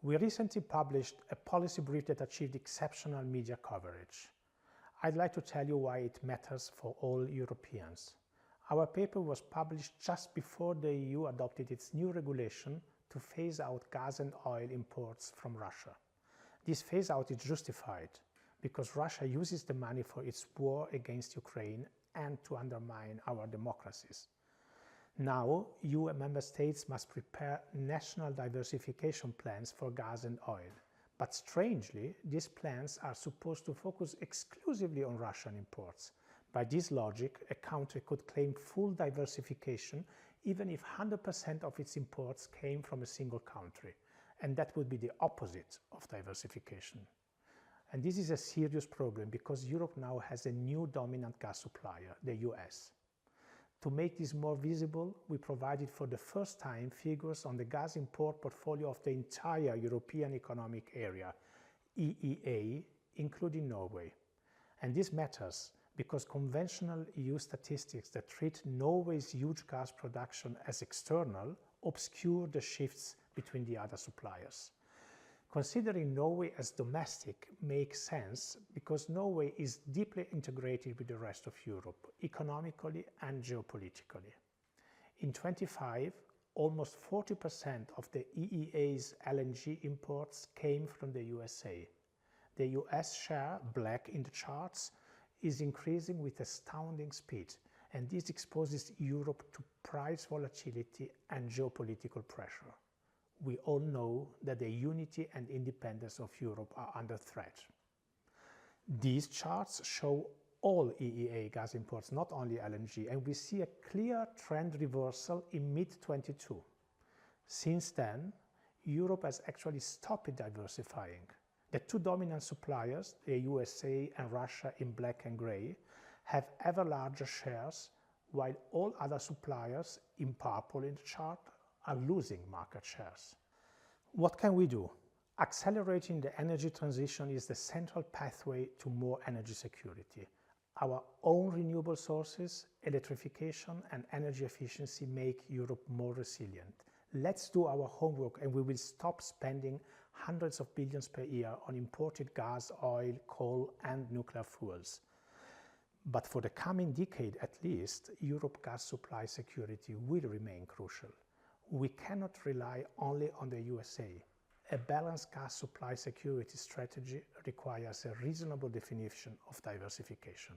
We recently published a policy brief that achieved exceptional media coverage. I'd like to tell you why it matters for all Europeans. Our paper was published just before the EU adopted its new regulation to phase out gas and oil imports from Russia. This phase out is justified because Russia uses the money for its war against Ukraine and to undermine our democracies. Now, EU member states must prepare national diversification plans for gas and oil. But strangely, these plans are supposed to focus exclusively on Russian imports. By this logic, a country could claim full diversification even if 100% of its imports came from a single country. And that would be the opposite of diversification. And this is a serious problem because Europe now has a new dominant gas supplier, the US. To make this more visible, we provided for the first time figures on the gas import portfolio of the entire European Economic Area, EEA, including Norway. And this matters because conventional EU statistics that treat Norway's huge gas production as external obscure the shifts between the other suppliers. Considering Norway as domestic makes sense because Norway is deeply integrated with the rest of Europe, economically and geopolitically. In 2025, almost 40% of the EEA's LNG imports came from the USA. The US share, black in the charts, is increasing with astounding speed, and this exposes Europe to price volatility and geopolitical pressure. We all know that the unity and independence of Europe are under threat. These charts show all EEA gas imports, not only LNG, and we see a clear trend reversal in mid-22. Since then, Europe has actually stopped diversifying. The two dominant suppliers, the USA and Russia in black and gray, have ever larger shares, while all other suppliers, in purple in the chart, are losing market shares. What can we do? Accelerating the energy transition is the central pathway to more energy security. Our own renewable sources, electrification and energy efficiency make Europe more resilient. Let's do our homework and we will stop spending hundreds of billions per year on imported gas, oil, coal and nuclear fuels. But for the coming decade at least, Europe's gas supply security will remain crucial. We cannot rely only on the USA. A balanced gas supply security strategy requires a reasonable definition of diversification.